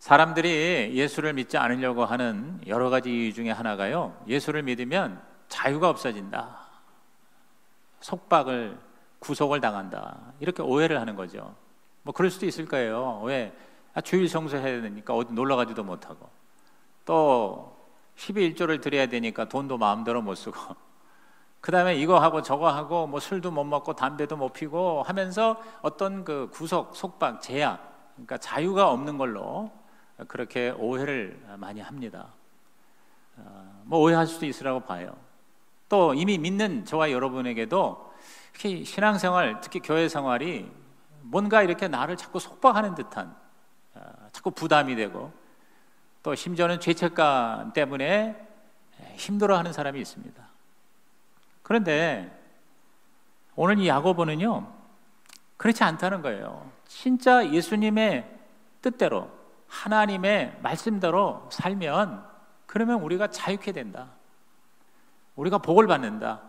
사람들이 예수를 믿지 않으려고 하는 여러 가지 이유 중에 하나가요, 예수를 믿으면 자유가 없어진다, 속박을, 구속을 당한다, 이렇게 오해를 하는 거죠. 뭐 그럴 수도 있을 거예요. 왜? 주일 성수해야 되니까 어디 놀러 가지도 못하고, 또 12일조를 드려야 되니까 돈도 마음대로 못 쓰고, 그 다음에 이거 하고 저거 하고 뭐 술도 못 먹고 담배도 못 피고 하면서 어떤 그 구속, 속박, 제약, 그러니까 자유가 없는 걸로 그렇게 오해를 많이 합니다. 뭐 오해할 수도 있으라고 봐요. 또 이미 믿는 저와 여러분에게도 특히 신앙생활, 특히 교회 생활이 뭔가 이렇게 나를 자꾸 속박하는 듯한, 자꾸 부담이 되고, 또 심지어는 죄책감 때문에 힘들어하는 사람이 있습니다. 그런데 오늘 이 야고보는요, 그렇지 않다는 거예요. 진짜 예수님의 뜻대로, 하나님의 말씀대로 살면, 그러면 우리가 자유케 된다, 우리가 복을 받는다,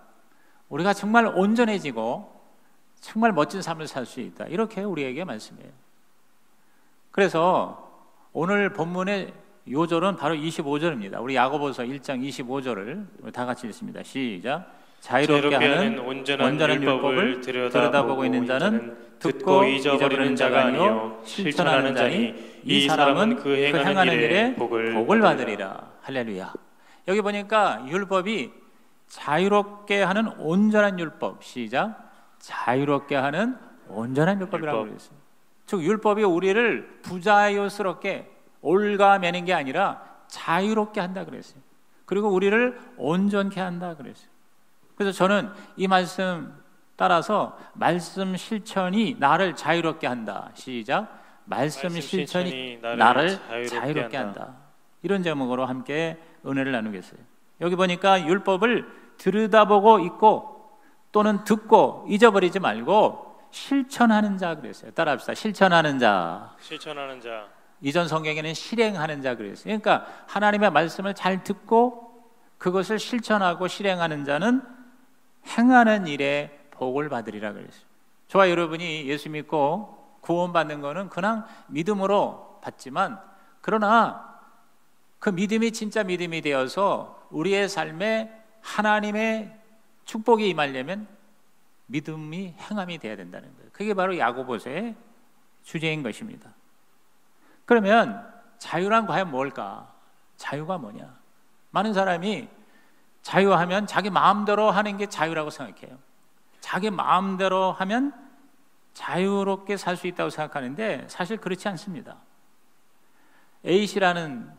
우리가 정말 온전해지고 정말 멋진 삶을 살 수 있다, 이렇게 우리에게 말씀해요. 그래서 오늘 본문의 요절은 바로 25절입니다. 우리 야고보서 1장 25절을 다 같이 읽습니다. 시작. 자유롭게 하는 온전한 율법을 들여다보고 있는 자는 듣고 잊어버리는 자가 아니요 실천하는 자니 이 사람은 그 행하는 일에 복을 받으리라. 할렐루야. 여기 보니까 율법이 자유롭게 하는 온전한 율법, 시작. 자유롭게 하는 온전한 율법이라고 그랬어요. 즉 율법이 우리를 부자유스럽게 올가매는 게 아니라 자유롭게 한다 그랬어요. 그리고 우리를 온전케 한다 그랬어요. 그래서 저는 이 말씀 따라서 말씀 실천이 나를 자유롭게 한다. 시작. 말씀 실천이 나를 자유롭게 한다. 이런 제목으로 함께 은혜를 나누겠어요. 여기 보니까 율법을 들여다보고 있고 또는 듣고 잊어버리지 말고 실천하는 자 그랬어요. 따라합시다. 실천하는 자. 실천하는 자. 이전 성경에는 실행하는 자 그랬어요. 그러니까 하나님의 말씀을 잘 듣고 그것을 실천하고 실행하는 자는 행하는 일에 복을 받으리라 그랬어요. 저와 여러분이 예수 믿고 구원받는 것은 그냥 믿음으로 받지만, 그러나 그 믿음이 진짜 믿음이 되어서 우리의 삶에 하나님의 축복이 임하려면 믿음이 행함이 되어야 된다는 거예요. 그게 바로 야고보서의 주제인 것입니다. 그러면 자유란 과연 뭘까? 자유가 뭐냐? 많은 사람이 자유하면 자기 마음대로 하는 게 자유라고 생각해요. 자기 마음대로 하면 자유롭게 살 수 있다고 생각하는데 사실 그렇지 않습니다. A씨라는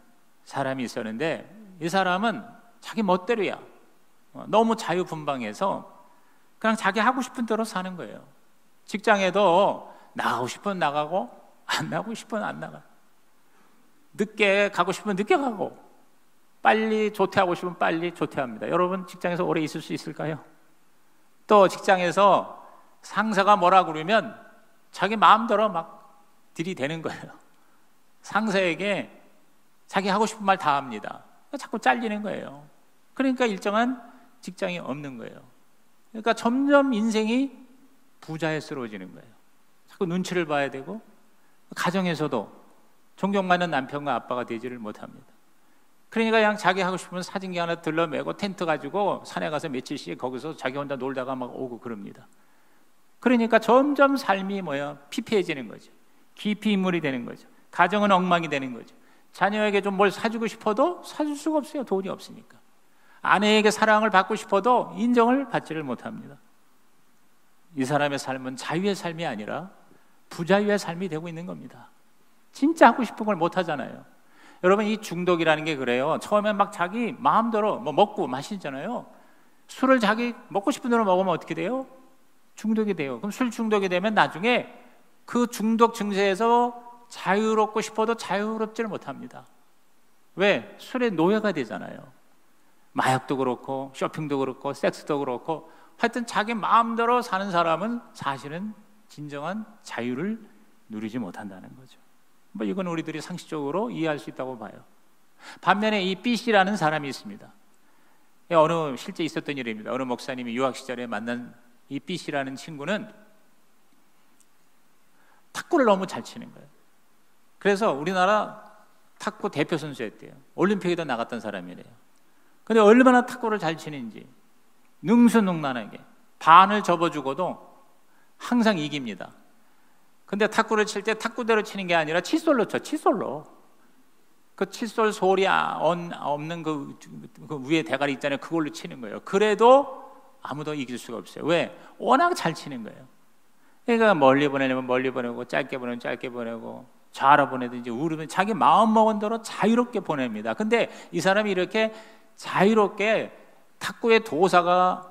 사람이 있었는데 이 사람은 자기 멋대로야. 너무 자유분방해서 그냥 자기 하고 싶은 대로 사는 거예요. 직장에도 나가고 싶으면 나가고 안 나가고 싶으면 안 나가. 늦게 가고 싶으면 늦게 가고, 빨리 조퇴하고 싶으면 빨리 조퇴합니다. 여러분 직장에서 오래 있을 수 있을까요? 또 직장에서 상사가 뭐라 그러면 자기 마음대로 막 들이대는 거예요. 상사에게 자기 하고 싶은 말 다 합니다. 자꾸 잘리는 거예요. 그러니까 일정한 직장이 없는 거예요. 그러니까 점점 인생이 부자연스러워지는 거예요. 자꾸 눈치를 봐야 되고, 가정에서도 존경받는 남편과 아빠가 되지를 못합니다. 그러니까 그냥 자기 하고 싶으면 사진기 하나 들러매고 텐트 가지고 산에 가서 며칠씩 거기서 자기 혼자 놀다가 막 오고 그럽니다. 그러니까 점점 삶이 피폐해지는 거죠. 깊이 인물이 되는 거죠. 가정은 엉망이 되는 거죠. 자녀에게 좀 뭘 사주고 싶어도 사줄 수가 없어요. 돈이 없으니까. 아내에게 사랑을 받고 싶어도 인정을 받지를 못합니다. 이 사람의 삶은 자유의 삶이 아니라 부자유의 삶이 되고 있는 겁니다. 진짜 하고 싶은 걸 못 하잖아요. 여러분 이 중독이라는 게 그래요. 처음에 막 자기 마음대로 먹고 마시잖아요. 술을 자기 먹고 싶은 대로 먹으면 어떻게 돼요? 중독이 돼요. 그럼 술 중독이 되면 나중에 그 중독 증세에서 자유롭고 싶어도 자유롭지를 못합니다. 왜? 술의 노예가 되잖아요. 마약도 그렇고 쇼핑도 그렇고 섹스도 그렇고, 하여튼 자기 마음대로 사는 사람은 사실은 진정한 자유를 누리지 못한다는 거죠. 뭐 이건 우리들이 상식적으로 이해할 수 있다고 봐요. 반면에 이 B씨라는 사람이 있습니다. 실제 있었던 일입니다. 어느 목사님이 유학 시절에 만난 이 B씨라는 친구는 탁구를 너무 잘 치는 거예요. 그래서 우리나라 탁구 대표 선수였대요. 올림픽에도 나갔던 사람이래요. 근데 얼마나 탁구를 잘 치는지 능수능란하게 반을 접어주고도 항상 이깁니다. 근데 탁구를 칠 때 탁구대로 치는 게 아니라 칫솔로 쳐. 칫솔로. 그 칫솔 소리 없는 그 위에 대가리 있잖아요. 그걸로 치는 거예요. 그래도 아무도 이길 수가 없어요. 왜? 워낙 잘 치는 거예요. 그러니까 멀리 보내려면 멀리 보내고, 짧게 보내면 짧게 보내고, 좌로 보내든지 우르면 자기 마음 먹은 대로 자유롭게 보냅니다. 근데 이 사람이 이렇게 자유롭게 탁구의 도사가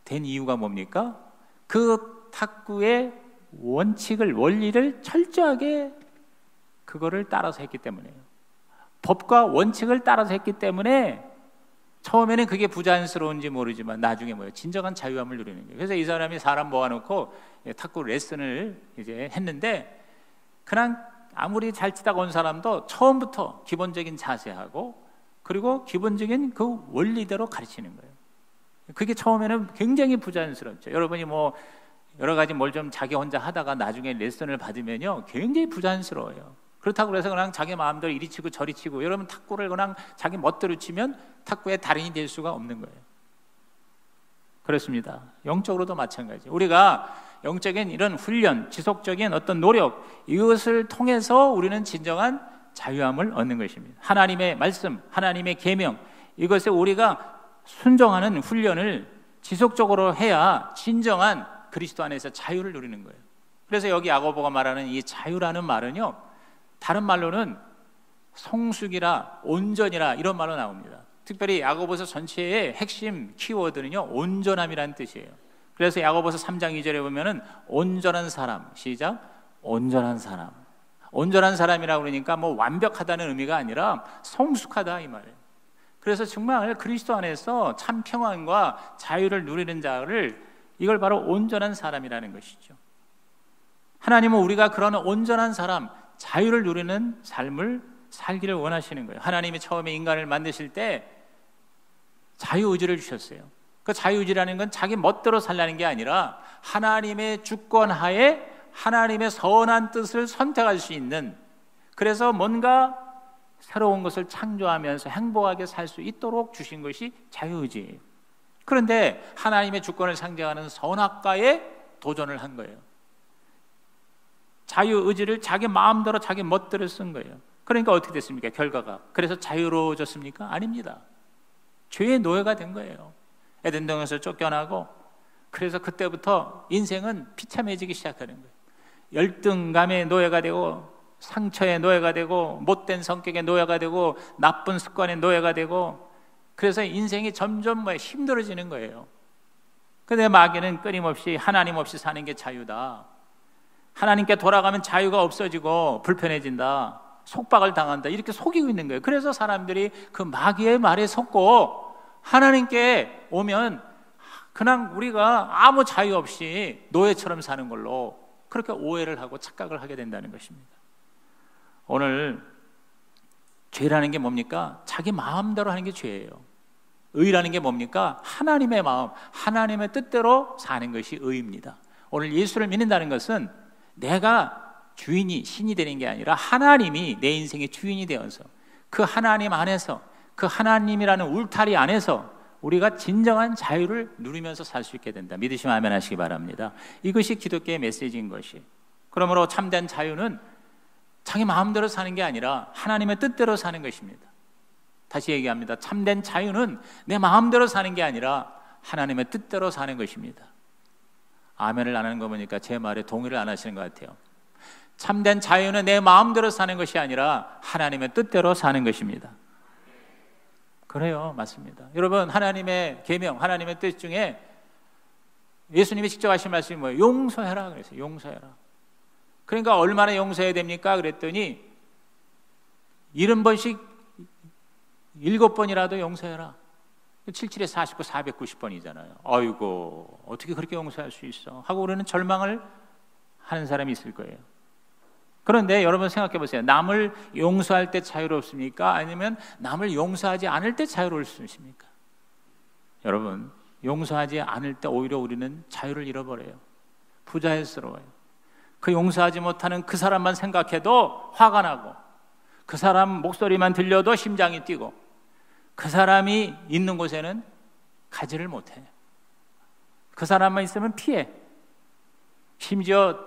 된 이유가 뭡니까? 그 탁구의 원리를 철저하게 그거를 따라서 했기 때문에요. 법과 원칙을 따라서 했기 때문에 처음에는 그게 부자연스러운지 모르지만 나중에 뭐예요? 진정한 자유함을 누리는 거예요. 그래서 이 사람이 사람 모아놓고 탁구 레슨을 이제 했는데, 그냥 아무리 잘 치다가 온 사람도 처음부터 기본적인 자세하고 그리고 기본적인 그 원리대로 가르치는 거예요. 그게 처음에는 굉장히 부자연스럽죠. 여러분이 뭐 여러 가지 뭘 좀 자기 혼자 하다가 나중에 레슨을 받으면요 굉장히 부자연스러워요. 그렇다고 해서 그냥 자기 마음대로 이리 치고 저리 치고, 여러분 탁구를 그냥 자기 멋대로 치면 탁구의 달인이 될 수가 없는 거예요. 그렇습니다. 영적으로도 마찬가지. 우리가 영적인 이런 훈련, 지속적인 어떤 노력, 이것을 통해서 우리는 진정한 자유함을 얻는 것입니다. 하나님의 말씀, 하나님의 계명, 이것에 우리가 순종하는 훈련을 지속적으로 해야 진정한 그리스도 안에서 자유를 누리는 거예요. 그래서 여기 야고보가 말하는 이 자유라는 말은요, 다른 말로는 성숙이라 온전이라 이런 말로 나옵니다. 특별히 야고보서 전체의 핵심 키워드는요 온전함이라는 뜻이에요. 그래서 야고보서 3장 2절에 보면은 온전한 사람, 시작, 온전한 사람. 온전한 사람이라고 그러니까 뭐 완벽하다는 의미가 아니라 성숙하다 이 말이에요. 그래서 정말 그리스도 안에서 참 평안과 자유를 누리는 자를, 이걸 바로 온전한 사람이라는 것이죠. 하나님은 우리가 그런 온전한 사람, 자유를 누리는 삶을 살기를 원하시는 거예요. 하나님이 처음에 인간을 만드실 때 자유의지를 주셨어요. 그 자유의지라는 건 자기 멋대로 살라는 게 아니라 하나님의 주권하에 하나님의 선한 뜻을 선택할 수 있는, 그래서 뭔가 새로운 것을 창조하면서 행복하게 살 수 있도록 주신 것이 자유의지예요. 그런데 하나님의 주권을 상징하는 선악과에 도전을 한 거예요. 자유의지를 자기 마음대로 자기 멋대로 쓴 거예요. 그러니까 어떻게 됐습니까? 결과가. 그래서 자유로워졌습니까? 아닙니다. 죄의 노예가 된 거예요. 에덴 동에서 쫓겨나고, 그래서 그때부터 인생은 비참해지기 시작하는 거예요. 열등감의 노예가 되고, 상처의 노예가 되고, 못된 성격의 노예가 되고, 나쁜 습관의 노예가 되고, 그래서 인생이 점점 힘들어지는 거예요. 그런데 마귀는 끊임없이 하나님 없이 사는 게 자유다, 하나님께 돌아가면 자유가 없어지고 불편해진다, 속박을 당한다, 이렇게 속이고 있는 거예요. 그래서 사람들이 그 마귀의 말에 속고 하나님께 오면 그냥 우리가 아무 자유 없이 노예처럼 사는 걸로 그렇게 오해를 하고 착각을 하게 된다는 것입니다. 오늘 죄라는 게 뭡니까? 자기 마음대로 하는 게 죄예요. 의라는 게 뭡니까? 하나님의 마음, 하나님의 뜻대로 사는 것이 의입니다. 오늘 예수를 믿는다는 것은 내가 주인이 신이 되는 게 아니라 하나님이 내 인생의 주인이 되어서 그 하나님 안에서, 그 하나님이라는 울타리 안에서 우리가 진정한 자유를 누리면서 살 수 있게 된다. 믿으시면 아멘 하시기 바랍니다. 이것이 기독교의 메시지인 것이. 그러므로 참된 자유는 자기 마음대로 사는 게 아니라 하나님의 뜻대로 사는 것입니다. 다시 얘기합니다. 참된 자유는 내 마음대로 사는 게 아니라 하나님의 뜻대로 사는 것입니다. 아멘을 안 하는 거 보니까 제 말에 동의를 안 하시는 것 같아요. 참된 자유는 내 마음대로 사는 것이 아니라 하나님의 뜻대로 사는 것입니다. 그래요, 맞습니다. 여러분, 하나님의 계명, 하나님의 뜻 중에 예수님이 직접 하신 말씀이 뭐예요? 용서해라 그랬어요. 용서해라. 그러니까 얼마나 용서해야 됩니까? 그랬더니 70번씩 7번이라도 용서해라. 77에 49, 490번이잖아요. 아이고, 어떻게 그렇게 용서할 수 있어? 하고 우리는 절망을 하는 사람이 있을 거예요. 그런데 여러분 생각해 보세요. 남을 용서할 때 자유롭습니까? 아니면 남을 용서하지 않을 때 자유로울 수 있습니까? 여러분, 용서하지 않을 때 오히려 우리는 자유를 잃어버려요. 부자연스러워요. 그 용서하지 못하는 그 사람만 생각해도 화가 나고, 그 사람 목소리만 들려도 심장이 뛰고 그 사람이 있는 곳에는 가지를 못해. 그 사람만 있으면 피해. 심지어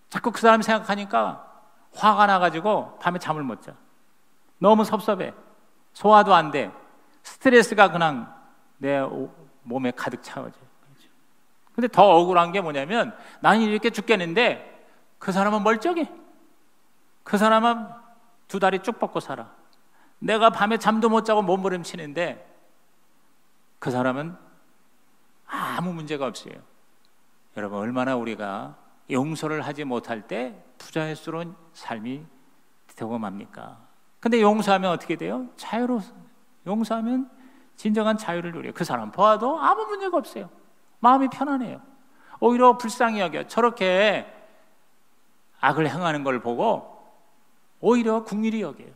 자꾸 그 사람 생각하니까 화가 나가지고 밤에 잠을 못 자. 너무 섭섭해. 소화도 안 돼. 스트레스가 그냥 내 몸에 가득 차오죠. 근데 더 억울한 게 뭐냐면 나는 이렇게 죽겠는데 그 사람은 멀쩡해. 그 사람은 두 다리 쭉 뻗고 살아. 내가 밤에 잠도 못 자고 몸부림치는데 그 사람은 아무 문제가 없어요. 여러분, 얼마나 우리가 용서를 하지 못할 때 부자연스러운 삶이 되고 맙니까? 근데 용서하면 어떻게 돼요? 용서하면 진정한 자유를 누려요. 그 사람 보아도 아무 문제가 없어요. 마음이 편안해요. 오히려 불쌍히 여겨. 저렇게 악을 행하는 걸 보고 오히려 긍휼히 여겨요.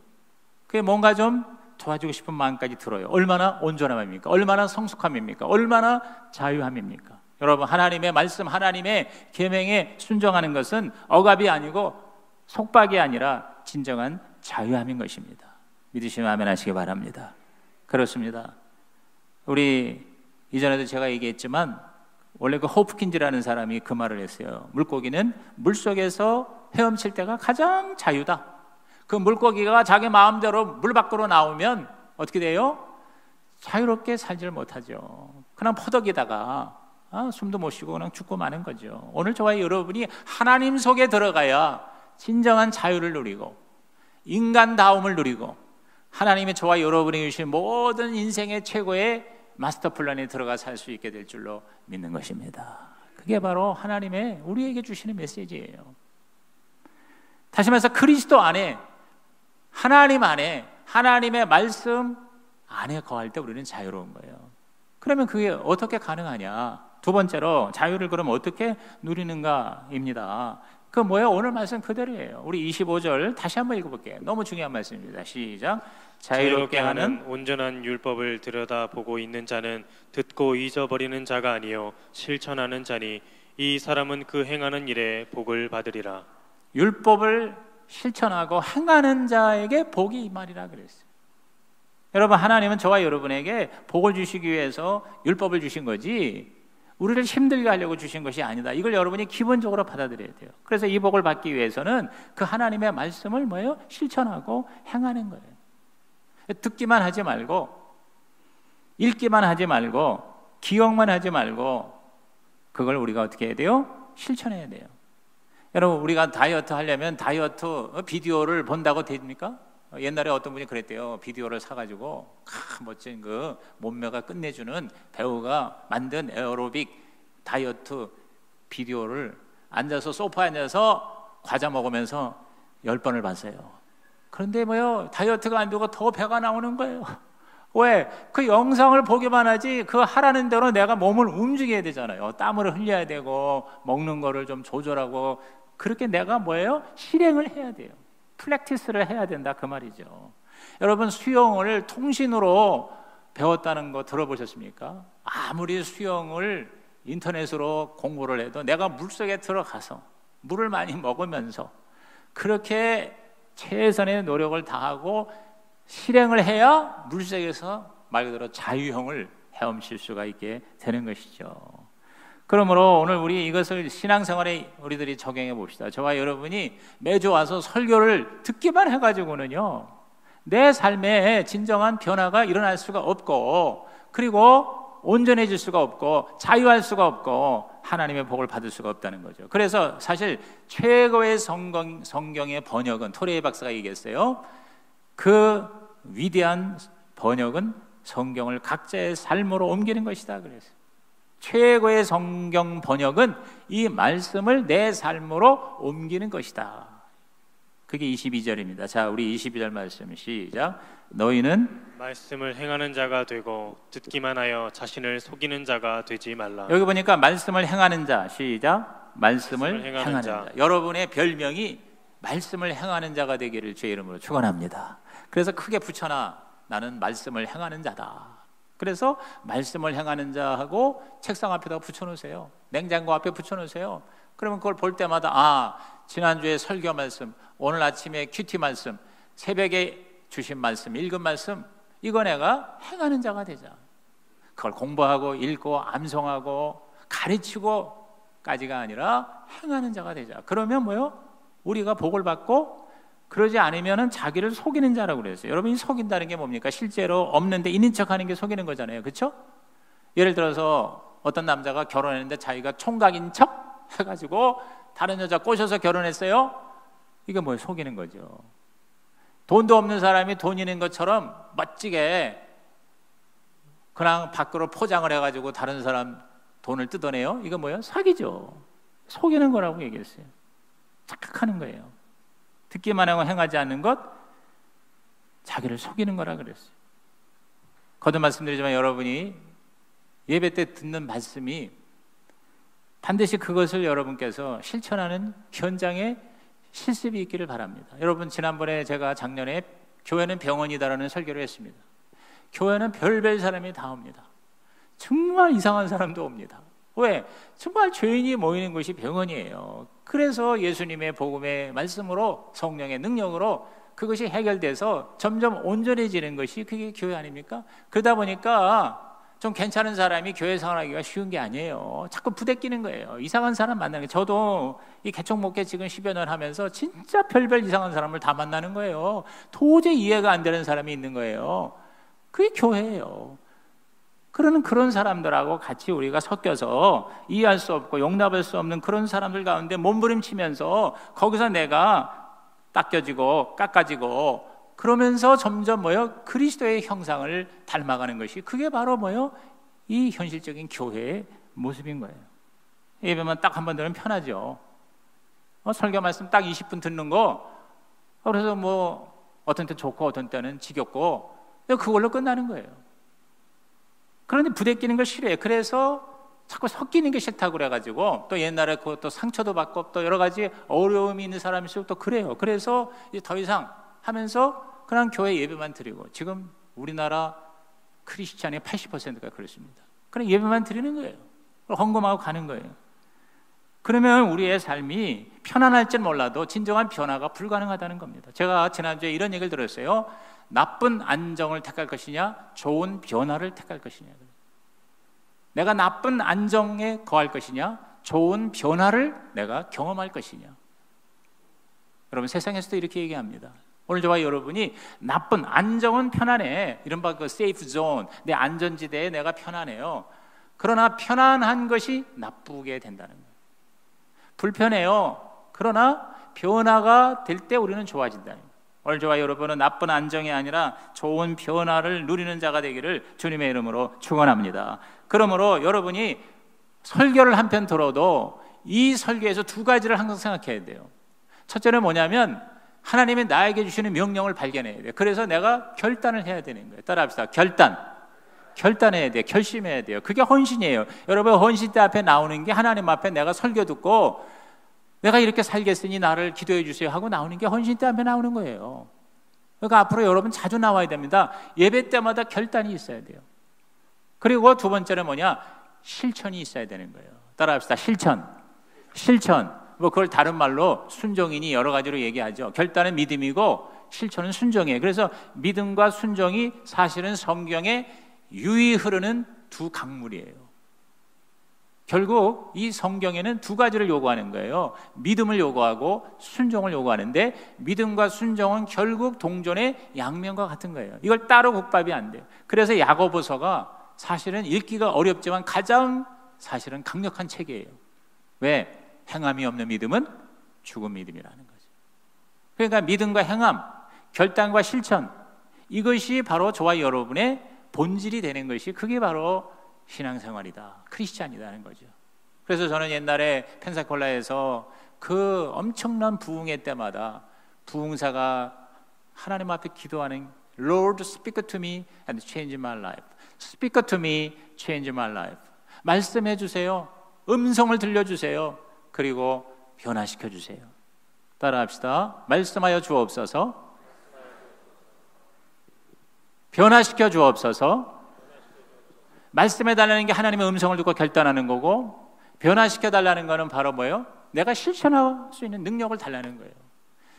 그게 뭔가 좀 도와주고 싶은 마음까지 들어요. 얼마나 온전함입니까? 얼마나 성숙함입니까? 얼마나 자유함입니까? 여러분, 하나님의 말씀, 하나님의 계명에 순종하는 것은 억압이 아니고 속박이 아니라 진정한 자유함인 것입니다. 믿으시면 아멘 하시기 바랍니다. 그렇습니다. 우리 이전에도 제가 얘기했지만 원래 그 호프킨즈라는 사람이 그 말을 했어요. 물고기는 물속에서 헤엄칠 때가 가장 자유다. 그 물고기가 자기 마음대로 물 밖으로 나오면 어떻게 돼요? 자유롭게 살지를 못하죠. 그냥 퍼덕이다가 숨도 못 쉬고 그냥 죽고 마는 거죠. 오늘 저와 여러분이 하나님 속에 들어가야 진정한 자유를 누리고 인간다움을 누리고 하나님이 저와 여러분이 주신 모든 인생의 최고의 마스터 플랜에 들어가 살 수 있게 될 줄로 믿는 것입니다. 그게 바로 하나님의 우리에게 주시는 메시지예요. 다시 말해서 그리스도 안에, 하나님 안에, 하나님의 말씀 안에 거할 때 우리는 자유로운 거예요. 그러면 그게 어떻게 가능하냐? 두 번째로 자유를 그럼 어떻게 누리는가입니다. 그 뭐예요? 오늘 말씀 그대로예요. 우리 25절 다시 한번 읽어볼게요. 너무 중요한 말씀입니다. 시작. 자유롭게 하는 온전한 율법을 들여다보고 있는 자는 듣고 잊어버리는 자가 아니요 실천하는 자니 이 사람은 그 행하는 일에 복을 받으리라. 율법을 실천하고 행하는 자에게 복이 이 말이라 그랬어요. 여러분, 하나님은 저와 여러분에게 복을 주시기 위해서 율법을 주신 거지 우리를 힘들게 하려고 주신 것이 아니다. 이걸 여러분이 기본적으로 받아들여야 돼요. 그래서 이 복을 받기 위해서는 그 하나님의 말씀을 뭐예요? 실천하고 행하는 거예요. 듣기만 하지 말고 읽기만 하지 말고 기억만 하지 말고 그걸 우리가 어떻게 해야 돼요? 실천해야 돼요. 여러분, 우리가 다이어트 하려면 다이어트 비디오를 본다고 됩니까? 옛날에 어떤 분이 그랬대요. 비디오를 사가지고 멋진 그 몸매가 끝내주는 배우가 만든 에어로빅 다이어트 비디오를 앉아서 소파에 앉아서 과자 먹으면서 10번을 봤어요. 그런데 뭐요? 다이어트가 안 되고 더 배가 나오는 거예요. 왜? 그 영상을 보기만 하지 그 하라는 대로 내가 몸을 움직여야 되잖아요. 땀을 흘려야 되고 먹는 거를 좀 조절하고 그렇게 내가 뭐예요? 실행을 해야 돼요. 플렉티스를 해야 된다 그 말이죠. 여러분, 수영을 통신으로 배웠다는 거 들어보셨습니까? 아무리 수영을 인터넷으로 공부를 해도 내가 물속에 들어가서 물을 많이 먹으면서 그렇게 최선의 노력을 다하고 실행을 해야 물속에서 말 그대로 자유형을 헤엄칠 수가 있게 되는 것이죠. 그러므로 오늘 우리 이것을 신앙생활에 우리들이 적용해 봅시다. 저와 여러분이 매주 와서 설교를 듣기만 해가지고는요 내 삶에 진정한 변화가 일어날 수가 없고 그리고 온전해질 수가 없고 자유할 수가 없고 하나님의 복을 받을 수가 없다는 거죠. 그래서 사실 최고의 성경의 번역은 토레이 박사가 얘기했어요. 그 위대한 번역은 성경을 각자의 삶으로 옮기는 것이다 그랬어요. 최고의 성경 번역은 이 말씀을 내 삶으로 옮기는 것이다. 그게 22절입니다. 자, 우리 22절 말씀 시작. 너희는 말씀을 행하는 자가 되고 듣기만 하여 자신을 속이는 자가 되지 말라. 여기 보니까 말씀을 행하는 자 시작. 말씀을 행하는 자. 여러분의 별명이 말씀을 행하는 자가 되기를 주의 이름으로 축원합니다. 그래서 크게 붙여놔. 나는 말씀을 행하는 자다. 그래서 말씀을 행하는 자하고 책상 앞에다 붙여놓으세요. 냉장고 앞에 붙여놓으세요. 그러면 그걸 볼 때마다 지난주에 설교 말씀, 오늘 아침에 큐티 말씀, 새벽에 주신 말씀, 읽은 말씀, 이거 내가 행하는 자가 되자. 그걸 공부하고 읽고 암송하고 가르치고까지가 아니라 행하는 자가 되자. 그러면 뭐요? 우리가 복을 받고, 그러지 않으면 자기를 속이는 자라고 그랬어요. 여러분이 속인다는 게 뭡니까? 실제로 없는데 있는 척하는 게 속이는 거잖아요. 그렇죠? 예를 들어서 어떤 남자가 결혼했는데 자기가 총각인 척 해가지고 다른 여자 꼬셔서 결혼했어요. 이게 뭐예요? 속이는 거죠. 돈도 없는 사람이 돈 있는 것처럼 멋지게 그냥 밖으로 포장을 해가지고 다른 사람 돈을 뜯어내요. 이거 뭐예요? 사기죠. 속이는 거라고 얘기했어요. 착각하는 거예요. 듣기만 하고 행하지 않는 것, 자기를 속이는 거라 그랬어요. 거듭 말씀드리지만 여러분이 예배 때 듣는 말씀이 반드시 그것을 여러분께서 실천하는 현장에 실습이 있기를 바랍니다. 여러분, 지난번에 제가 작년에 교회는 병원이다라는 설교를 했습니다. 교회는 별별 사람이 다 옵니다. 정말 이상한 사람도 옵니다. 왜? 정말 죄인이 모이는 곳이 병원이에요. 그래서 예수님의 복음의 말씀으로, 성령의 능력으로 그것이 해결돼서 점점 온전해지는 것이 그게 교회 아닙니까? 그러다 보니까 좀 괜찮은 사람이 교회 생활하기가 쉬운 게 아니에요. 자꾸 부대끼는 거예요. 이상한 사람 만나는 게. 저도 이 개척 목회 지금 10여 년 하면서 진짜 별별 이상한 사람을 다 만나는 거예요. 도저히 이해가 안 되는 사람이 있는 거예요. 그게 교회예요. 그런 사람들하고 같이 우리가 섞여서 이해할 수 없고 용납할 수 없는 그런 사람들 가운데 몸부림치면서 거기서 내가 닦여지고 깎아지고 그러면서 점점 뭐요? 그리스도의 형상을 닮아가는 것이, 그게 바로 뭐요? 이 현실적인 교회의 모습인 거예요. 예배만 딱 한 번 들으면 편하죠. 설교 말씀 딱 20분 듣는 거, 그래서 뭐 어떤 때 좋고 어떤 때는 지겹고 그걸로 끝나는 거예요. 그런데 부대끼는 걸 싫어해요. 그래서 자꾸 섞이는 게 싫다고 그래가지고 또 옛날에 그것도 상처도 받고 또 여러 가지 어려움이 있는 사람일수록 또 그래요. 그래서 이제 더 이상 하면서 그냥 교회 예배만 드리고, 지금 우리나라 크리스찬의 80%가 그렇습니다. 그냥 예배만 드리는 거예요. 헌금하고 가는 거예요. 그러면 우리의 삶이 편안할지는 몰라도 진정한 변화가 불가능하다는 겁니다. 제가 지난주에 이런 얘기를 들었어요. 나쁜 안정을 택할 것이냐, 좋은 변화를 택할 것이냐. 내가 나쁜 안정에 거할 것이냐, 좋은 변화를 내가 경험할 것이냐. 여러분, 세상에서도 이렇게 얘기합니다. 오늘 저와 여러분이 나쁜 안정은 편안해, 이른바 그 세이프 존, 내 안전지대에 내가 편안해요. 그러나 편안한 것이 나쁘게 된다는 거예요. 불편해요. 그러나 변화가 될 때 우리는 좋아진다는 거예요. 오늘 저와 여러분은 나쁜 안정이 아니라 좋은 변화를 누리는 자가 되기를 주님의 이름으로 축원합니다. 그러므로 여러분이 설교를 한 편 들어도 이 설교에서 두 가지를 항상 생각해야 돼요. 첫째는 뭐냐면 하나님이 나에게 주시는 명령을 발견해야 돼요. 그래서 내가 결단을 해야 되는 거예요. 따라합시다. 결단해야 돼요. 결심해야 돼요. 그게 헌신이에요. 여러분, 헌신대 앞에 나오는 게 하나님 앞에 내가 설교 듣고 내가 이렇게 살겠으니 나를 기도해 주세요 하고 나오는 게 헌신대 앞에 나오는 거예요. 그러니까 앞으로 여러분 자주 나와야 됩니다. 예배 때마다 결단이 있어야 돼요. 그리고 두 번째는 뭐냐? 실천이 있어야 되는 거예요. 따라합시다. 실천. 뭐 그걸 다른 말로 순종이니 여러 가지로 얘기하죠. 결단은 믿음이고 실천은 순종이에요. 그래서 믿음과 순종이 사실은 성경에 유이 흐르는 두 강물이에요. 결국 이 성경에는 두 가지를 요구하는 거예요. 믿음을 요구하고 순종을 요구하는데, 믿음과 순종은 결국 동전의 양면과 같은 거예요. 이걸 따로 국밥이 안 돼요. 그래서 야고보서가 사실은 읽기가 어렵지만 가장 사실은 강력한 책이에요. 왜? 행함이 없는 믿음은 죽은 믿음이라는 거죠. 그러니까 믿음과 행함, 결단과 실천, 이것이 바로 저와 여러분의 본질이 되는 것이, 그게 바로 신앙생활이다, 크리스찬이다는 거죠. 그래서 저는 옛날에 펜사콜라에서 그 엄청난 부흥회 때마다 부흥사가 하나님 앞에 기도하는 Lord, speak to me and change my life. Speak to me, change my life. 말씀해 주세요. 음성을 들려주세요. 그리고 변화시켜 주세요. 따라합시다. 말씀하여 주옵소서. 변화시켜 주옵소서. 말씀해달라는 게 하나님의 음성을 듣고 결단하는 거고, 변화시켜달라는 거는 바로 뭐예요? 내가 실천할 수 있는 능력을 달라는 거예요.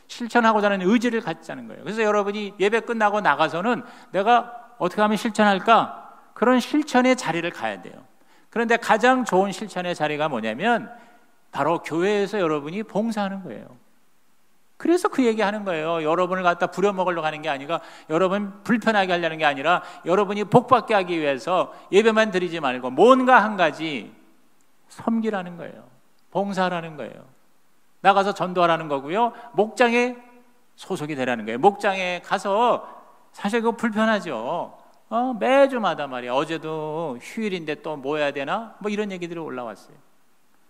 실천하고자 하는 의지를 갖자는 거예요. 그래서 여러분이 예배 끝나고 나가서는 내가 어떻게 하면 실천할까? 그런 실천의 자리를 가야 돼요. 그런데 가장 좋은 실천의 자리가 뭐냐면 바로 교회에서 여러분이 봉사하는 거예요. 그래서 그 얘기하는 거예요. 여러분을 갖다 부려먹으려고 하는 게 아니라, 여러분 불편하게 하려는 게 아니라, 여러분이 복받게 하기 위해서 예배만 드리지 말고 뭔가 한 가지 섬기라는 거예요. 봉사하라는 거예요. 나가서 전도하라는 거고요. 목장에 소속이 되라는 거예요. 목장에 가서 사실 그거 불편하죠. 매주마다 말이야. 어제도 휴일인데 또 뭐 해야 되나? 뭐 이런 얘기들이 올라왔어요.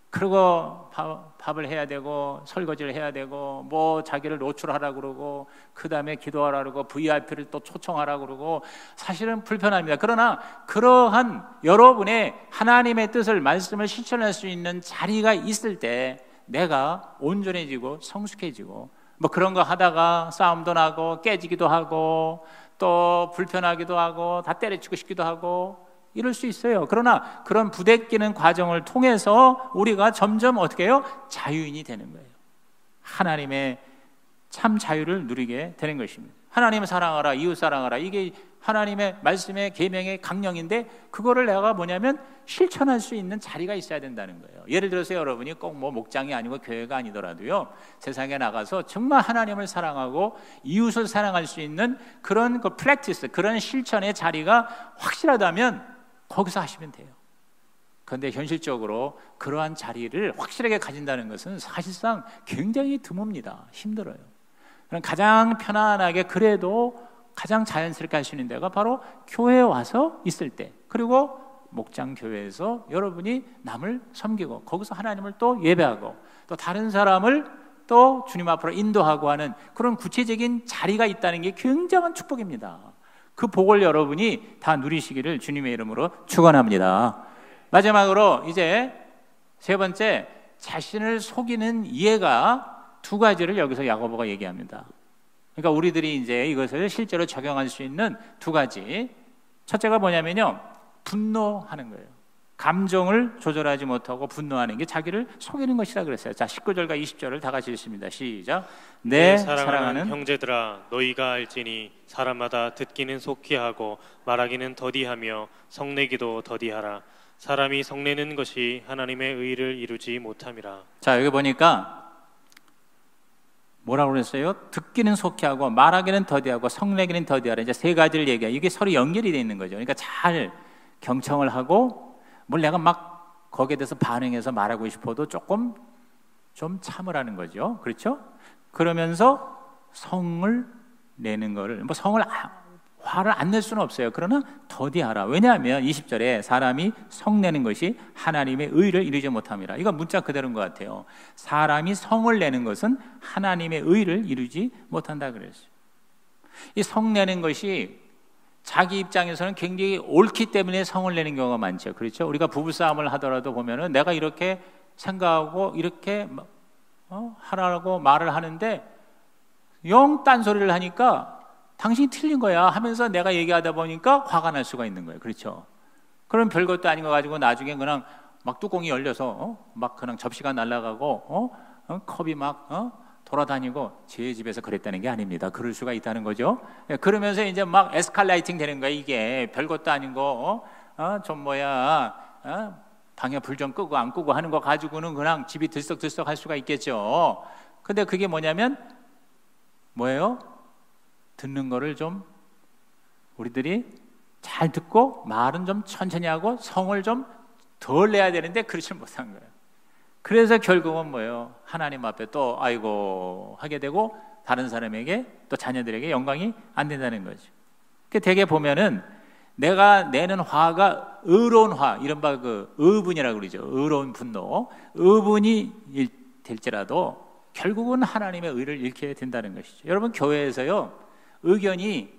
그리고 밥을 해야 되고 설거지를 해야 되고 뭐 자기를 노출하라고 그러고 그 다음에 기도하라고 그러고 VIP를 또 초청하라고 그러고 사실은 불편합니다. 그러나 그러한 여러분의 하나님의 뜻을 말씀을 실천할 수 있는 자리가 있을 때 내가 온전해지고 성숙해지고 뭐 그런 거 하다가 싸움도 나고 깨지기도 하고 또 불편하기도 하고 다 때려치고 싶기도 하고 이럴 수 있어요. 그러나 그런 부대끼는 과정을 통해서 우리가 점점 어떻게 해요? 자유인이 되는 거예요. 하나님의 참 자유를 누리게 되는 것입니다. 하나님을 사랑하라, 이웃 사랑하라, 이게 하나님의 말씀의 계명의 강령인데 그거를 내가 뭐냐면 실천할 수 있는 자리가 있어야 된다는 거예요. 예를 들어서 여러분이 꼭 뭐 목장이 아니고 교회가 아니더라도요, 세상에 나가서 정말 하나님을 사랑하고 이웃을 사랑할 수 있는 그런 그 프랙티스, 그런 실천의 자리가 확실하다면 거기서 하시면 돼요. 그런데 현실적으로 그러한 자리를 확실하게 가진다는 것은 사실상 굉장히 드뭅니다. 힘들어요. 그럼 가장 편안하게 그래도 가장 자연스럽게 할 수 있는 데가 바로 교회에 와서 있을 때, 그리고 목장 교회에서 여러분이 남을 섬기고 거기서 하나님을 또 예배하고 또 다른 사람을 또 주님 앞으로 인도하고 하는 그런 구체적인 자리가 있다는 게 굉장한 축복입니다. 그 복을 여러분이 다 누리시기를 주님의 이름으로 축원합니다. 마지막으로 이제 세 번째, 자신을 속이는 이해가 두 가지를 여기서 야고보가 얘기합니다. 그러니까 우리들이 이제 이것을 실제로 적용할 수 있는 두 가지. 첫째가 뭐냐면요, 분노하는 거예요. 감정을 조절하지 못하고 분노하는 게 자기를 속이는 것이라 그랬어요. 자, 19절과 20절을 다 같이 읽습니다. 시작. 내 사랑하는 형제들아, 너희가 알지니 사람마다 듣기는 속히 하고 말하기는 더디하며 성내기도 더디하라. 사람이 성내는 것이 하나님의 의를 이루지 못함이라. 자, 여기 보니까 뭐라고 그랬어요? 듣기는 속히 하고 말하기는 더디하고 성내기는 더디하라. 이제 세 가지를 얘기해요. 이게 서로 연결이 돼 있는 거죠. 그러니까 잘 경청을 하고 뭘 내가 막 거기에 대해서 반응해서 말하고 싶어도 조금 좀 참으라는 거죠. 그렇죠? 그러면서 성을 내는 거를, 뭐 성을 화를 안 낼 수는 없어요. 그러나 더디하라. 왜냐하면 20절에 사람이 성내는 것이 하나님의 의를 이루지 못함이라. 이거 문자 그대로인 것 같아요. 사람이 성을 내는 것은 하나님의 의를 이루지 못한다 그랬어요. 이 성내는 것이 자기 입장에서는 굉장히 옳기 때문에 성을 내는 경우가 많죠. 그렇죠? 우리가 부부싸움을 하더라도 보면은 내가 이렇게 생각하고 이렇게 하라고 말을 하는데 영 딴소리를 하니까 당신이 틀린 거야 하면서 내가 얘기하다 보니까 화가 날 수가 있는 거예요. 그렇죠? 그럼 별것도 아닌 거 가지고 나중에 그냥 막 뚜껑이 열려서 막 그냥 접시가 날아가고 컵이 막 돌아다니고 제 집에서 그랬다는 게 아닙니다. 그럴 수가 있다는 거죠. 그러면서 이제 막 에스컬레이팅 되는 거야. 이게 별것도 아니고 방에 불 좀 끄고 안 끄고 하는 거 가지고는 그냥 집이 들썩들썩 할 수가 있겠죠. 근데 그게 뭐냐면 뭐예요? 듣는 거를 좀 우리들이 잘 듣고 말은 좀 천천히 하고 성을 좀 덜 내야 되는데 그렇지 못한 거예요. 그래서 결국은 뭐예요? 하나님 앞에 또 아이고 하게 되고 다른 사람에게 또 자녀들에게 영광이 안 된다는 거죠. 되게 보면은 내가 내는 화가 의로운 화, 이른바 그 의분이라고 그러죠. 의로운 분노, 의분이 될지라도 결국은 하나님의 의를 잃게 된다는 것이죠. 여러분, 교회에서요 의견이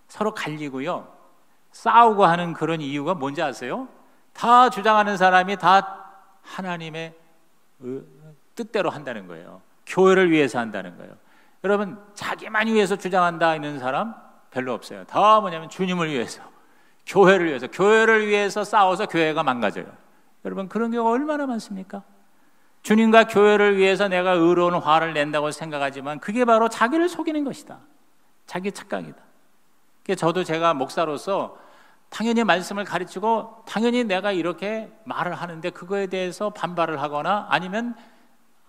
서로 갈리고요 싸우고 하는 그런 이유가 뭔지 아세요? 다 주장하는 사람이 다 하나님의 뜻대로 한다는 거예요. 교회를 위해서 한다는 거예요. 여러분, 자기만 위해서 주장한다 있는 사람 별로 없어요. 다 뭐냐면 주님을 위해서, 교회를 위해서 싸워서 교회가 망가져요. 여러분, 그런 경우가 얼마나 많습니까? 주님과 교회를 위해서 내가 의로운 화를 낸다고 생각하지만 그게 바로 자기를 속이는 것이다. 자기 착각이다. 저도 제가 목사로서 당연히 말씀을 가르치고 당연히 내가 이렇게 말을 하는데 그거에 대해서 반발을 하거나 아니면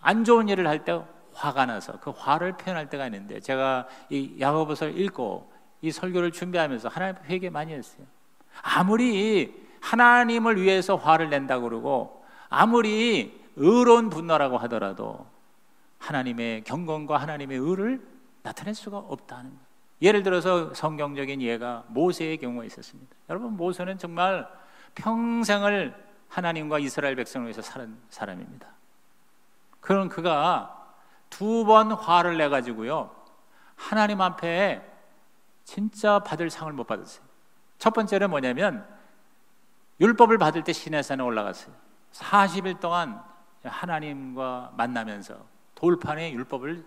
안 좋은 일을 할 때 화가 나서 그 화를 표현할 때가 있는데, 제가 이 야고보서를 읽고 이 설교를 준비하면서 하나님 앞에 회개 많이 했어요. 아무리 하나님을 위해서 화를 낸다고 그러고 아무리 의로운 분노라고 하더라도 하나님의 경건과 하나님의 의를 나타낼 수가 없다는 거예요. 예를 들어서 성경적인 예가 모세의 경우가 있었습니다. 여러분, 모세는 정말 평생을 하나님과 이스라엘 백성을 위해서 살은 사람입니다. 그런 그가 2번 화를 내가지고요, 하나님 앞에 진짜 받을 상을 못 받았어요. 첫 번째는 뭐냐면, 율법을 받을 때 시내산에 올라갔어요. 40일 동안 하나님과 만나면서 돌판에 율법을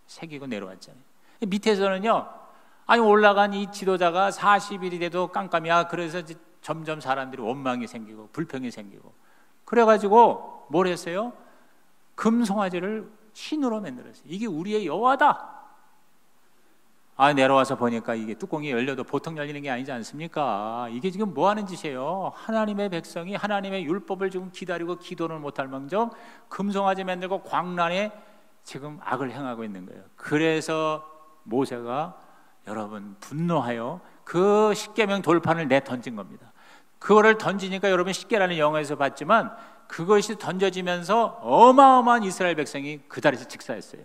새기고 내려왔잖아요. 밑에서는요, 아니 올라간 이 지도자가 40일이 돼도 깜깜이야. 그래서 점점 사람들이 원망이 생기고 불평이 생기고, 그래가지고 뭘 했어요? 금송아지를 신으로 만들었어요. 이게 우리의 여호와다. 내려와서 보니까 이게 뚜껑이 열려도 보통 열리는 게 아니지 않습니까? 이게 지금 뭐 하는 짓이에요? 하나님의 백성이 하나님의 율법을 지금 기다리고 기도를 못할 망정 금송아지 만들고 광란에 지금 악을 행하고 있는 거예요. 그래서 모세가 여러분 분노하여 그 십계명 돌판을 내던진 겁니다. 그거를 던지니까 여러분 십계라는 영화에서 봤지만 그것이 던져지면서 어마어마한 이스라엘 백성이 그 자리에서 직사했어요.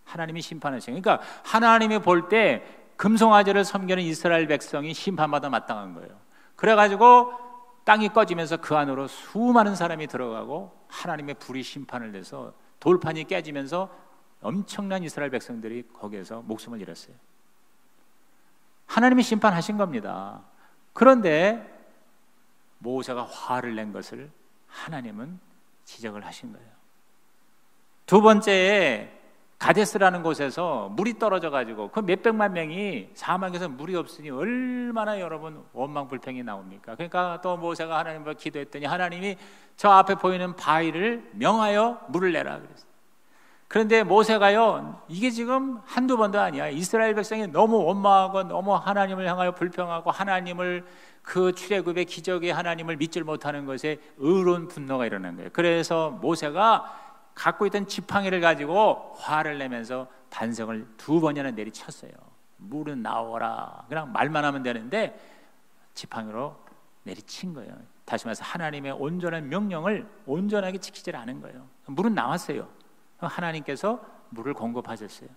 하나님이 심판하시는, 그러니까 하나님이 볼 때 금송아지를 섬기는 이스라엘 백성이 심판받아 마땅한 거예요. 그래가지고 땅이 꺼지면서 그 안으로 수많은 사람이 들어가고 하나님의 불이 심판을 내서 돌판이 깨지면서 엄청난 이스라엘 백성들이 거기에서 목숨을 잃었어요. 하나님이 심판하신 겁니다. 그런데 모세가 화를 낸 것을 하나님은 지적을 하신 거예요. 두 번째에 가데스라는 곳에서 물이 떨어져 가지고 그 몇백만 명이 사막에서 물이 없으니 얼마나 여러분 원망 불평이 나옵니까? 그러니까 또 모세가 하나님 앞에 기도했더니 하나님이 저 앞에 보이는 바위를 명하여 물을 내라 그랬어요. 그런데 모세가요, 이게 지금 한두 번도 아니야. 이스라엘 백성이 너무 원망하고 너무 하나님을 향하여 불평하고 하나님을 그 출애굽의 기적의 하나님을 믿질 못하는 것에 의로운 분노가 일어난 거예요. 그래서 모세가 갖고 있던 지팡이를 가지고 화를 내면서 반석을 2번이나 내리쳤어요. 물은 나오라. 그냥 말만 하면 되는데 지팡이로 내리친 거예요. 다시 말해서 하나님의 온전한 명령을 온전하게 지키질 않은 거예요. 물은 나왔어요. 하나님께서 물을 공급하셨어요.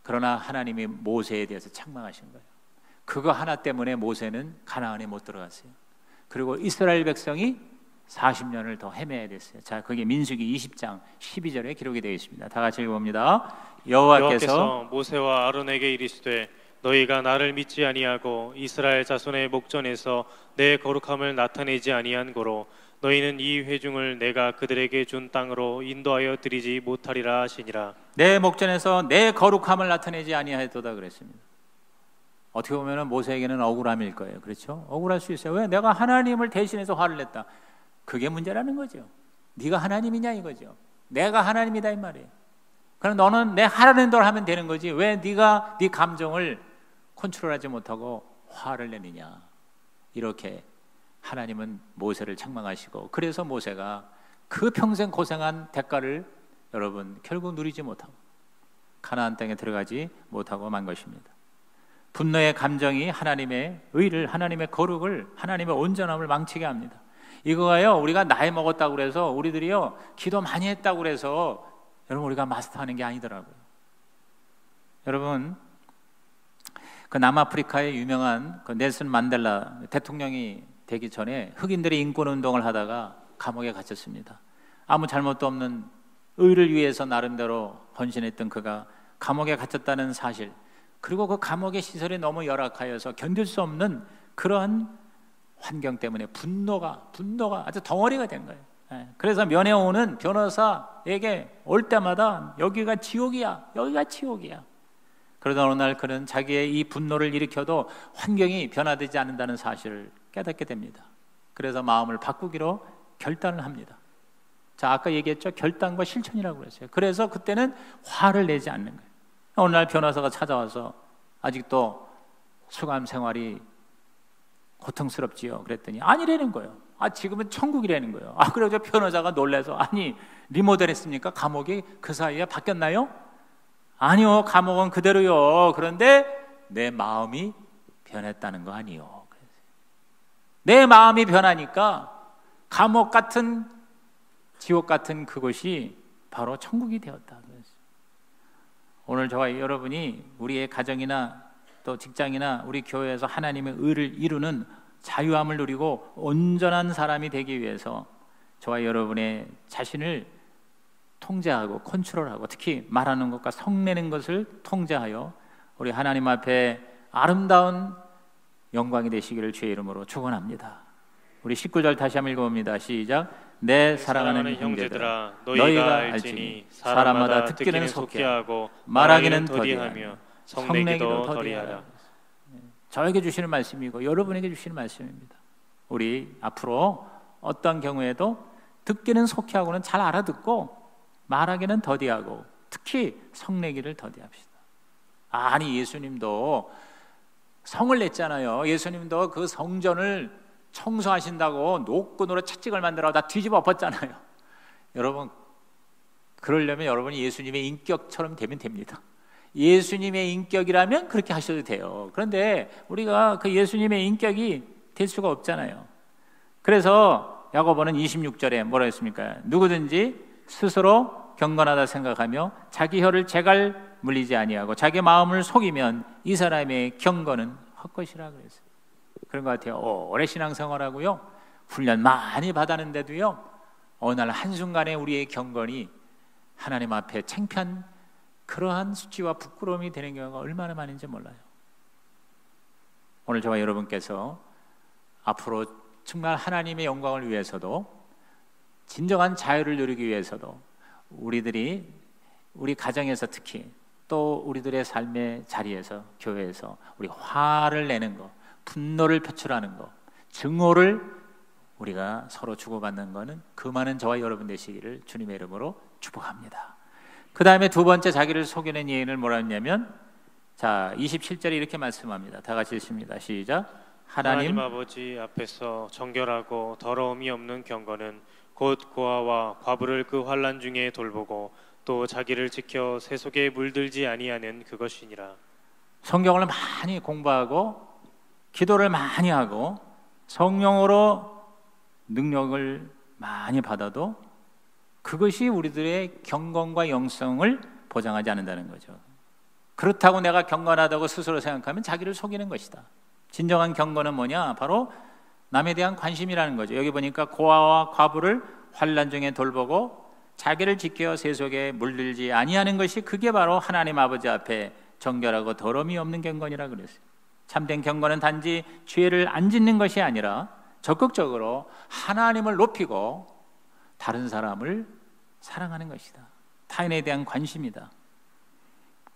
그러나 하나님이 모세에 대해서 책망하신 거예요. 그거 하나 때문에 모세는 가나안에 못 들어갔어요. 그리고 이스라엘 백성이 40년을 더 헤매야 됐어요. 자, 그게 민수기 20장 12절에 기록이 되어 있습니다. 다 같이 읽어봅니다. 여호와께서 모세와 아론에게 이르시되 너희가 나를 믿지 아니하고 이스라엘 자손의 목전에서 내 거룩함을 나타내지 아니한 고로 너희는 이 회중을 내가 그들에게 준 땅으로 인도하여 드리지 못하리라 하시니라. 내 목전에서 내 거룩함을 나타내지 아니하였도다 그랬습니다. 어떻게 보면 모세에게는 억울함일 거예요. 그렇죠? 억울할 수 있어요. 왜? 내가 하나님을 대신해서 화를 냈다. 그게 문제라는 거죠. 네가 하나님이냐 이거죠. 내가 하나님이다 이 말이에요. 그럼 너는 내 하라는 대로 하면 되는 거지. 왜 네가 네 감정을 컨트롤하지 못하고 화를 내느냐. 이렇게 하나님은 모세를 책망하시고, 그래서 모세가 그 평생 고생한 대가를 여러분 결국 누리지 못하고 가나안 땅에 들어가지 못하고 만 것입니다. 분노의 감정이 하나님의 의를, 하나님의 거룩을, 하나님의 온전함을 망치게 합니다. 이거가요, 우리가 나이 먹었다고 그래서 우리들이요 기도 많이 했다고 그래서 여러분 우리가 마스터하는 게 아니더라고요. 여러분, 그 남아프리카의 유명한 그 넬슨 만델라 대통령이 되기 전에 흑인들이 인권운동을 하다가 감옥에 갇혔습니다. 아무 잘못도 없는 의를 위해서 나름대로 헌신했던 그가 감옥에 갇혔다는 사실, 그리고 그 감옥의 시설이 너무 열악하여서 견딜 수 없는 그러한 환경 때문에 분노가 아주 덩어리가 된 거예요. 그래서 면회 오는 변호사에게 올 때마다 여기가 지옥이야, 여기가 지옥이야. 그러다 어느 날 그는 자기의 이 분노를 일으켜도 환경이 변화되지 않는다는 사실을 깨닫게 됩니다. 그래서 마음을 바꾸기로 결단을 합니다. 자, 아까 얘기했죠? 결단과 실천이라고 그랬어요. 그래서 그때는 화를 내지 않는 거예요. 어느 날 변호사가 찾아와서 아직도 수감 생활이 고통스럽지요? 그랬더니 아니라는 거예요. 지금은 천국이라는 거예요. 그래서 변호사가 놀라서 아니, 리모델 했습니까? 감옥이 그 사이에 바뀌었나요? 아니요, 감옥은 그대로요. 그런데 내 마음이 변했다는 거 아니요. 내 마음이 변하니까 감옥 같은, 지옥 같은 그곳이 바로 천국이 되었다. 오늘 저와 여러분이 우리의 가정이나 또 직장이나 우리 교회에서 하나님의 의를 이루는 자유함을 누리고 온전한 사람이 되기 위해서 저와 여러분의 자신을 통제하고 컨트롤하고 특히 말하는 것과 성내는 것을 통제하여 우리 하나님 앞에 아름다운 영광이 되시기를 주의 이름으로 축원합니다. 우리 19절 다시 한번 읽어봅니다. 시작. 내 사랑하는 형제들아, 너희가 알지니 사람마다 듣기는 속히 하고 말하기는 더디하며 성내기도 더디하라. 저에게 주시는 말씀이고 여러분에게 주시는 말씀입니다. 우리 앞으로 어떤 경우에도 듣기는 속히 하고는 잘 알아듣고 말하기는 더디하고 특히 성내기를 더디합시다. 아니, 예수님도 성을 냈잖아요. 예수님도 그 성전을 청소하신다고 노끈으로 채찍을 만들어 다 뒤집어 엎었잖아요. 여러분, 그러려면 여러분이 예수님의 인격처럼 되면 됩니다. 예수님의 인격이라면 그렇게 하셔도 돼요. 그런데 우리가 그 예수님의 인격이 될 수가 없잖아요. 그래서 야고보는 26절에 뭐라 했습니까? 누구든지 스스로 경건하다 생각하며 자기 혀를 제갈 물리지 아니하고 자기 마음을 속이면 이 사람의 경건은 헛것이라 그랬어요. 그런 것 같아요. 오래 신앙생활하고요, 훈련 많이 받았는데도요, 어느 날 한순간에 우리의 경건이 하나님 앞에 창피한 그러한 수치와 부끄러움이 되는 경우가 얼마나 많은지 몰라요. 오늘 저와 여러분께서 앞으로 정말 하나님의 영광을 위해서도 진정한 자유를 누리기 위해서도 우리들이 우리 가정에서 특히 또 우리들의 삶의 자리에서 교회에서 우리 화를 내는 것, 분노를 표출하는 것, 증오를 우리가 서로 주고받는 것은 그만은 저와 여러분 되시기를 주님의 이름으로 축복합니다. 그 다음에 두 번째 자기를 속여낸 예인을 뭐라 했냐면, 자 27절에 이렇게 말씀합니다. 다 같이 읽습니다. 시작. 하나님 아버지 앞에서 정결하고 더러움이 없는 경건은 곧 고아와 과부를 그 환난 중에 돌보고 또 자기를 지켜 세속에 물들지 아니하는 그것이니라. 성경을 많이 공부하고 기도를 많이 하고 성령으로 능력을 많이 받아도 그것이 우리들의 경건과 영성을 보장하지 않는다는 거죠. 그렇다고 내가 경건하다고 스스로 생각하면 자기를 속이는 것이다. 진정한 경건은 뭐냐? 바로 남에 대한 관심이라는 거죠. 여기 보니까 고아와 과부를 환난 중에 돌보고 자기를 지켜 세속에 물들지 아니하는 것이, 그게 바로 하나님 아버지 앞에 정결하고 더러움이 없는 경건이라 그랬어요. 참된 경건은 단지 죄를 안 짓는 것이 아니라 적극적으로 하나님을 높이고 다른 사람을 사랑하는 것이다. 타인에 대한 관심이다.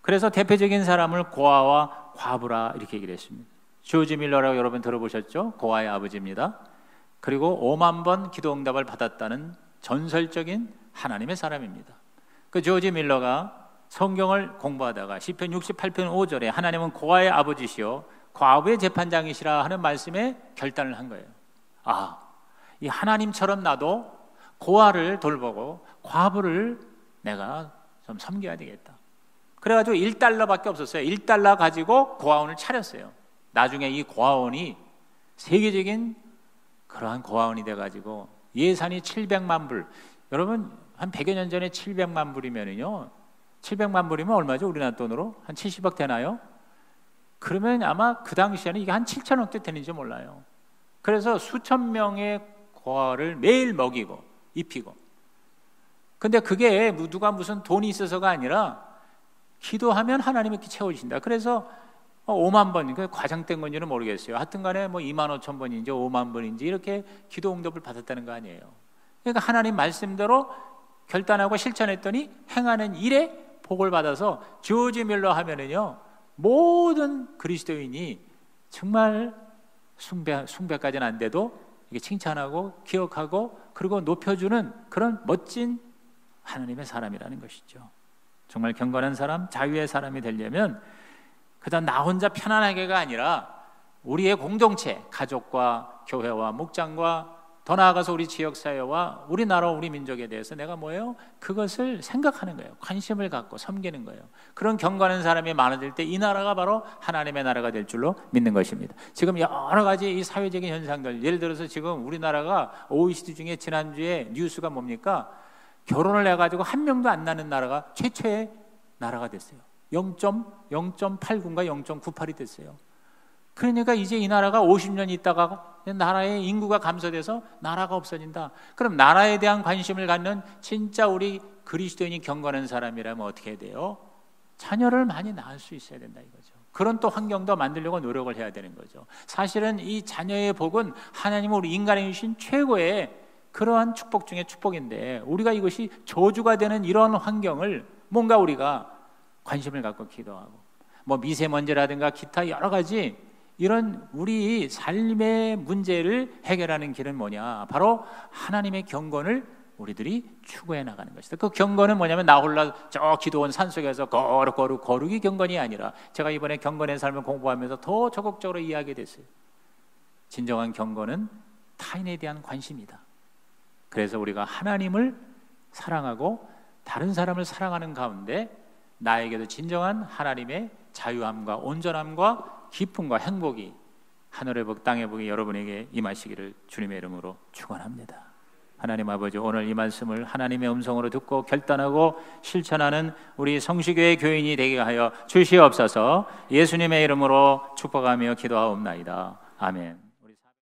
그래서 대표적인 사람을 고아와 과부라 이렇게 얘기를 했습니다. 조지 밀러라고 여러분 들어보셨죠? 고아의 아버지입니다. 그리고 5만 번 기도 응답을 받았다는 전설적인 하나님의 사람입니다. 그 조지 밀러가 성경을 공부하다가 시편 68편 5절에 하나님은 고아의 아버지시요 과부의 재판장이시라 하는 말씀에 결단을 한 거예요. 이 하나님처럼 나도 고아를 돌보고 과부를 내가 좀 섬겨야 되겠다. 그래가지고 $1밖에 없었어요. $1 가지고 고아원을 차렸어요. 나중에 이 고아원이 세계적인 그러한 고아원이 돼가지고 예산이 700만 불. 여러분 한 100여 년 전에 700만 불이면은요, 700만 불이면 얼마죠? 우리나라 돈으로 한 70억 되나요? 그러면 아마 그 당시에는 이게 한 7천억대 되는지 몰라요. 그래서 수천 명의 고아를 매일 먹이고 입히고. 근데 그게 누가 무슨 돈이 있어서가 아니라 기도하면 하나님이 이렇게 채워주신다. 그래서 5만 번, 과장된 건지는 모르겠어요. 하여튼 간에 2만 5천 번인지 5만 번인지 이렇게 기도 응답을 받았다는 거 아니에요. 그러니까 하나님 말씀대로 결단하고 실천했더니 행하는 일에 복을 받아서 조지 밀러 하면은요, 모든 그리스도인이 정말 숭배까지는 안 돼도 이게 칭찬하고 기억하고 그리고 높여주는 그런 멋진 하나님의 사람이라는 것이죠. 정말 경건한 사람, 자유의 사람이 되려면 그다음 나 혼자 편안하게가 아니라 우리의 공동체, 가족과 교회와 목장과 더 나아가서 우리 지역사회와 우리나라 우리 민족에 대해서 내가 뭐예요? 그것을 생각하는 거예요. 관심을 갖고 섬기는 거예요. 그런 경건한 사람이 많아질 때 이 나라가 바로 하나님의 나라가 될 줄로 믿는 것입니다. 지금 여러 가지 이 사회적인 현상들, 예를 들어서 지금 우리나라가 OECD 중에 지난주에 뉴스가 뭡니까? 결혼을 해가지고 한 명도 안 나는 나라가 최초의 나라가 됐어요. 0.89인가 0.98이 됐어요. 그러니까 이제 이 나라가 50년 있다가 나라의 인구가 감소돼서 나라가 없어진다. 그럼 나라에 대한 관심을 갖는 진짜 우리 그리스도인이 경건한 사람이라면 어떻게 해야 돼요? 자녀를 많이 낳을 수 있어야 된다 이거죠. 그런 또 환경도 만들려고 노력을 해야 되는 거죠. 사실은 이 자녀의 복은 하나님은 우리 인간에 주신 최고의 그러한 축복 중에 축복인데 우리가 이것이 저주가 되는 이런 환경을 뭔가 우리가 관심을 갖고 기도하고 뭐 미세먼지라든가 기타 여러 가지 이런 우리 삶의 문제를 해결하는 길은 뭐냐? 바로 하나님의 경건을 우리들이 추구해 나가는 것이다. 그 경건은 뭐냐면 나 홀라 저 기도원 산속에서 거룩이 경건이 아니라 제가 이번에 경건의 삶을 공부하면서 더 적극적으로 이해하게 됐어요. 진정한 경건은 타인에 대한 관심이다. 그래서 우리가 하나님을 사랑하고 다른 사람을 사랑하는 가운데 나에게도 진정한 하나님의 자유함과 온전함과 기쁨과 행복이 하늘의 복 땅의 복이 여러분에게 임하시기를 주님의 이름으로 축원합니다. 하나님 아버지, 오늘 이 말씀을 하나님의 음성으로 듣고 결단하고 실천하는 우리 성시교회 교인이 되게 하여 주시옵소서. 예수님의 이름으로 축복하며 기도하옵나이다. 아멘.